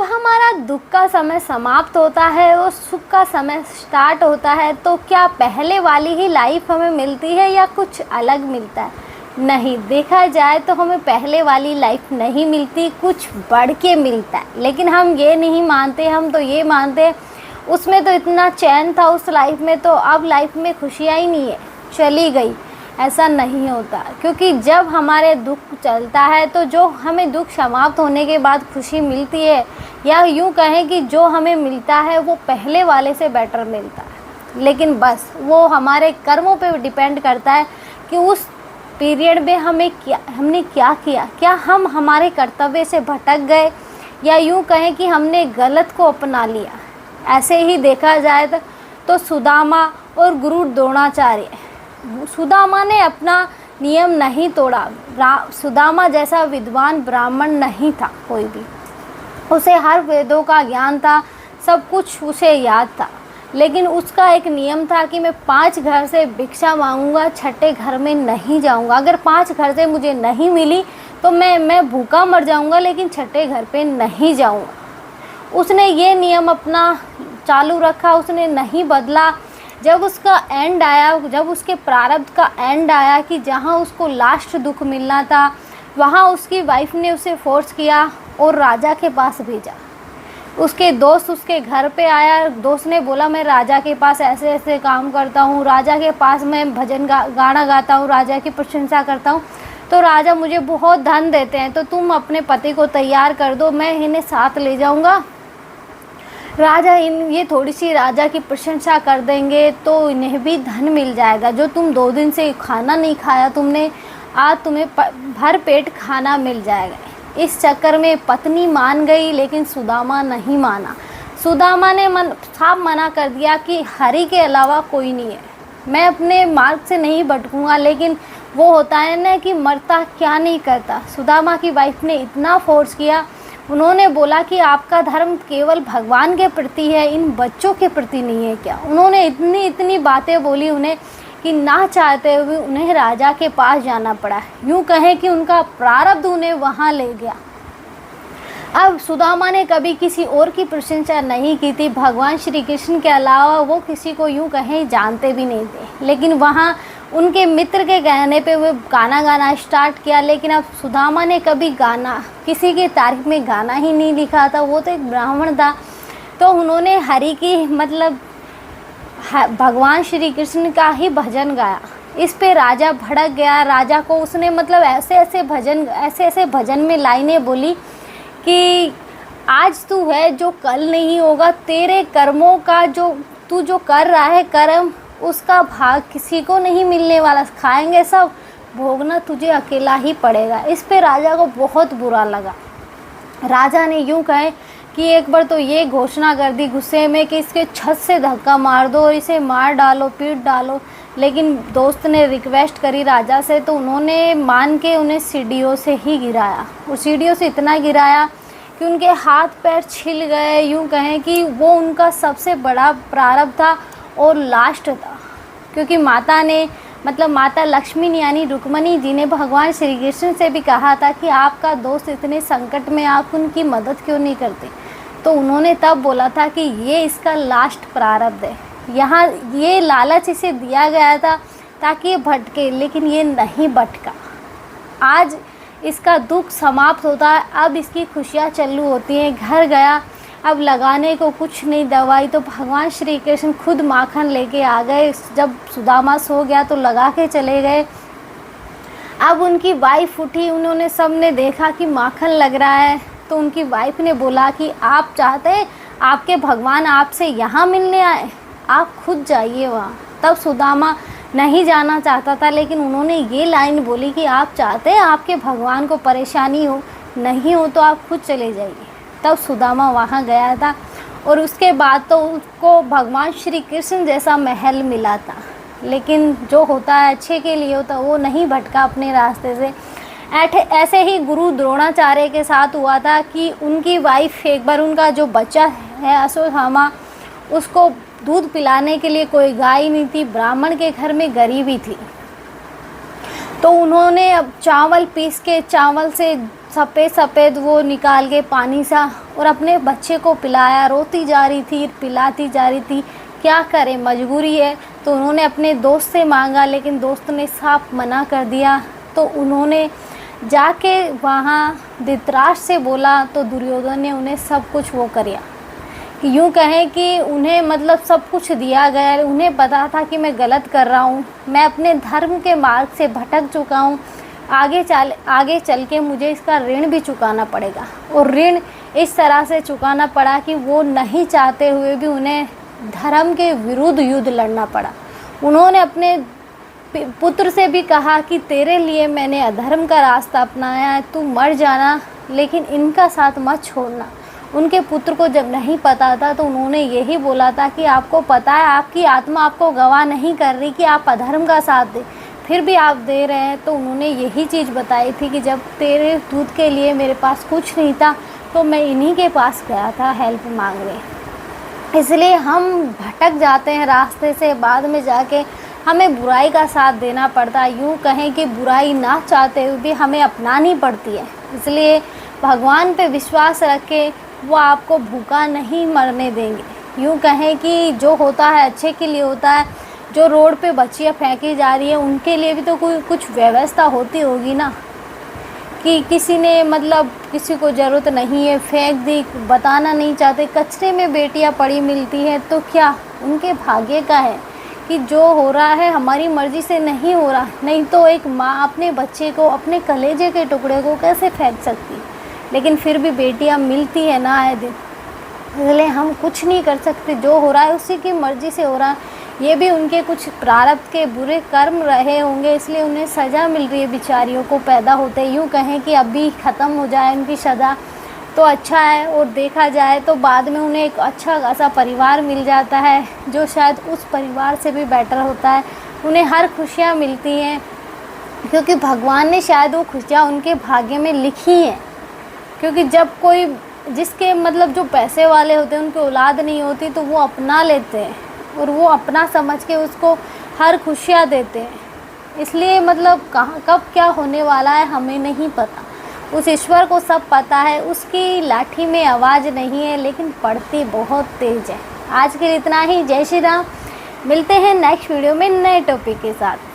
हमारा दुख का समय समाप्त होता है और सुख का समय स्टार्ट होता है, तो क्या पहले वाली ही लाइफ हमें मिलती है या कुछ अलग मिलता है? नहीं, देखा जाए तो हमें पहले वाली लाइफ नहीं मिलती, कुछ बढ़ के मिलता है। लेकिन हम ये नहीं मानते, हम तो ये मानते हैं उसमें तो इतना चैन था उस लाइफ में, तो अब लाइफ में खुशियाँ ही नहीं है, चली गई। ऐसा नहीं होता, क्योंकि जब हमारे दुख चलता है तो जो हमें दुख समाप्त होने के बाद खुशी मिलती है, या यूँ कहें कि जो हमें मिलता है वो पहले वाले से बेटर मिलता है। लेकिन बस वो हमारे कर्मों पे डिपेंड करता है कि उस पीरियड में हमने क्या किया, क्या हम हमारे कर्तव्य से भटक गए, या यूँ कहें कि हमने गलत को अपना लिया। ऐसे ही देखा जाए तो सुदामा और गुरु द्रोणाचार्य, सुदामा ने अपना नियम नहीं तोड़ा। सुदामा जैसा विद्वान ब्राह्मण नहीं था कोई भी, उसे हर वेदों का ज्ञान था, सब कुछ उसे याद था। लेकिन उसका एक नियम था कि मैं 5 घर से भिक्षा मांगूंगा, छठे घर में नहीं जाऊंगा। अगर 5 घर से मुझे नहीं मिली तो मैं भूखा मर जाऊंगा, लेकिन छठे घर पे नहीं जाऊंगा। उसने ये नियम अपना चालू रखा, उसने नहीं बदला। जब उसका एंड आया, जब उसके प्रारब्ध का एंड आया कि जहाँ उसको लास्ट दुख मिलना था, वहाँ उसकी वाइफ ने उसे फोर्स किया और राजा के पास भेजा। उसके दोस्त उसके घर पे आया, दोस्त ने बोला मैं राजा के पास ऐसे ऐसे काम करता हूँ, राजा के पास मैं भजन गाना गाता हूँ, राजा की प्रशंसा करता हूँ, तो राजा मुझे बहुत धन देते हैं, तो तुम अपने पति को तैयार कर दो, मैं इन्हें साथ ले जाऊँगा। राजा ये थोड़ी सी राजा की प्रशंसा कर देंगे तो इन्हें भी धन मिल जाएगा। जो तुम 2 दिन से खाना नहीं खाया तुमने, आज तुम्हें भर पेट खाना मिल जाएगा। इस चक्कर में पत्नी मान गई, लेकिन सुदामा नहीं माना। सुदामा ने साफ मना कर दिया कि हरि के अलावा कोई नहीं है, मैं अपने मार्ग से नहीं भटकूंगा। लेकिन वो होता है ना कि मरता क्या नहीं करता। सुदामा की वाइफ ने इतना फोर्स किया, उन्होंने बोला कि आपका धर्म केवल भगवान के प्रति है, इन बच्चों के प्रति नहीं है क्या। उन्होंने इतनी बातें बोली उन्हें कि ना चाहते हुए उन्हें राजा के पास जाना पड़ा। यूँ कहें कि उनका प्रारब्ध उन्हें वहाँ ले गया। अब सुदामा ने कभी किसी और की प्रशंसा नहीं की थी, भगवान श्री कृष्ण के अलावा वो किसी को यूँ कहें जानते भी नहीं थे। लेकिन वहाँ उनके मित्र के कहने पे वो गाना गाना स्टार्ट किया। लेकिन अब सुदामा ने कभी गाना, किसी के तारीफ में गाना ही नहीं लिखा था, वो तो एक ब्राह्मण था। तो उन्होंने हरि की मतलब भगवान श्री कृष्ण का ही भजन गाया। इस पे राजा भड़क गया। राजा को उसने मतलब ऐसे ऐसे भजन में लाइनें बोली कि आज तू है जो कल नहीं होगा, तेरे कर्मों का तू जो कर रहा है कर्म, उसका भाग किसी को नहीं मिलने वाला, खाएंगे सब, भोगना तुझे अकेला ही पड़ेगा। इस पे राजा को बहुत बुरा लगा। राजा ने यूँ कहे कि एक बार तो ये घोषणा कर दी गुस्से में कि इसके छत से धक्का मार दो और इसे मार डालो, पीट डालो। लेकिन दोस्त ने रिक्वेस्ट करी राजा से, तो उन्होंने मान के उन्हें सीढ़ियों से ही गिराया। वो सीढ़ियों से इतना गिराया कि उनके हाथ पैर छिल गए। यूँ कहें कि वो उनका सबसे बड़ा प्रारब्ध था और लास्ट था, क्योंकि माता ने मतलब माता लक्ष्मी यानी रुक्मणी जी ने भगवान श्री कृष्ण से भी कहा था कि आपका दोस्त इतने संकट में, आप उनकी मदद क्यों नहीं करते। तो उन्होंने तब बोला था कि ये इसका लास्ट प्रारब्ध है, यहाँ ये लालच इसे दिया गया था ताकि ये भटके, लेकिन ये नहीं भटका। आज इसका दुख समाप्त होता है, अब इसकी खुशियाँ चालू होती हैं। घर गया, अब लगाने को कुछ नहीं दवाई, तो भगवान श्री कृष्ण खुद माखन लेके आ गए। जब सुदामा सो गया तो लगा के चले गए। अब उनकी वाइफ उठी, उन्होंने सबने देखा कि माखन लग रहा है, तो उनकी वाइफ ने बोला कि आप चाहते हैं आपके भगवान आपसे यहाँ मिलने आए, आप खुद जाइए वहाँ। तब सुदामा नहीं जाना चाहता था, लेकिन उन्होंने ये लाइन बोली कि आप चाहते हैं आपके भगवान को परेशानी हो, नहीं हो तो आप खुद चले जाइए। तब सुदामा वहाँ गया था और उसके बाद तो उसको भगवान श्री कृष्ण जैसा महल मिला था। लेकिन जो होता है अच्छे के लिए होता, वो नहीं भटका अपने रास्ते से। ऐसे ही गुरु द्रोणाचार्य के साथ हुआ था कि उनकी वाइफ, एक बार उनका जो बच्चा है अश्वत्थामा, उसको दूध पिलाने के लिए कोई गाय नहीं थी, ब्राह्मण के घर में गरीबी थी। तो उन्होंने अब चावल पीस के, चावल से सफ़ेद सफ़ेद वो निकाल के पानी सा और अपने बच्चे को पिलाया। रोती जा रही थी, पिलाती जा रही थी, क्या करें, मजबूरी है। तो उन्होंने अपने दोस्त से मांगा, लेकिन दोस्त ने साफ मना कर दिया। तो उन्होंने जाके वहाँ धृतराष्ट्र से बोला, तो दुर्योधन ने उन्हें सब कुछ वो किया। यूँ कहें कि उन्हें मतलब सब कुछ दिया गया। उन्हें पता था कि मैं गलत कर रहा हूँ, मैं अपने धर्म के मार्ग से भटक चुका हूँ, आगे चल के मुझे इसका ऋण भी चुकाना पड़ेगा। और ऋण इस तरह से चुकाना पड़ा कि वो नहीं चाहते हुए भी उन्हें धर्म के विरुद्ध युद्ध लड़ना पड़ा। उन्होंने अपने पुत्र से भी कहा कि तेरे लिए मैंने अधर्म का रास्ता अपनाया है, तू मर जाना, लेकिन इनका साथ मत छोड़ना। उनके पुत्र को जब नहीं पता था तो उन्होंने यही बोला था कि आपको पता है, आपकी आत्मा आपको गवाह नहीं कर रही कि आप अधर्म का साथ दें, फिर भी आप दे रहे हैं। तो उन्होंने यही चीज़ बताई थी कि जब तेरे दूध के लिए मेरे पास कुछ नहीं था तो मैं इन्हीं के पास गया था हेल्प मांगने। इसलिए हम भटक जाते हैं रास्ते से, बाद में जाके हमें बुराई का साथ देना पड़ता है। यूँ कहें कि बुराई ना चाहते हुए भी हमें अपनानी पड़ती है। इसलिए भगवान पे विश्वास रखें, वो आपको भूखा नहीं मरने देंगे। यूँ कहें कि जो होता है अच्छे के लिए होता है। जो रोड पे बच्चियाँ फेंकी जा रही है उनके लिए भी तो कोई कुछ व्यवस्था होती होगी ना, कि किसी ने मतलब किसी को ज़रूरत नहीं है फेंक दी, बताना नहीं चाहते, कचरे में बेटियाँ पड़ी मिलती है, तो क्या उनके भाग्य का है कि जो हो रहा है हमारी मर्ज़ी से नहीं हो रहा। नहीं तो एक माँ अपने बच्चे को, अपने कलेजे के टुकड़े को कैसे फेंक सकती, लेकिन फिर भी बेटियाँ मिलती है ना आए दिन। इसलिए हम कुछ नहीं कर सकते, जो हो रहा है उसी की मर्ज़ी से हो रहा है। ये भी उनके कुछ प्रारब्ध के बुरे कर्म रहे होंगे, इसलिए उन्हें सज़ा मिल रही है बेचारियों को पैदा होते। यूँ कहें कि अभी ख़त्म हो जाए उनकी सज़ा तो अच्छा है, और देखा जाए तो बाद में उन्हें एक अच्छा खासा परिवार मिल जाता है, जो शायद उस परिवार से भी बेटर होता है। उन्हें हर खुशियाँ मिलती हैं, क्योंकि भगवान ने शायद वो खुशियाँ उनके भाग्य में लिखी हैं। क्योंकि जब कोई जिसके मतलब जो पैसे वाले होते हैं उनकी औलाद नहीं होती तो वो अपना लेते हैं, और वो अपना समझ के उसको हर खुशियाँ देते हैं। इसलिए मतलब कहाँ कब क्या होने वाला है हमें नहीं पता, उस ईश्वर को सब पता है। उसकी लाठी में आवाज़ नहीं है, लेकिन पड़ती बहुत तेज है। आज के लिए इतना ही। जय श्री राम। मिलते हैं नेक्स्ट वीडियो में नए टॉपिक के साथ।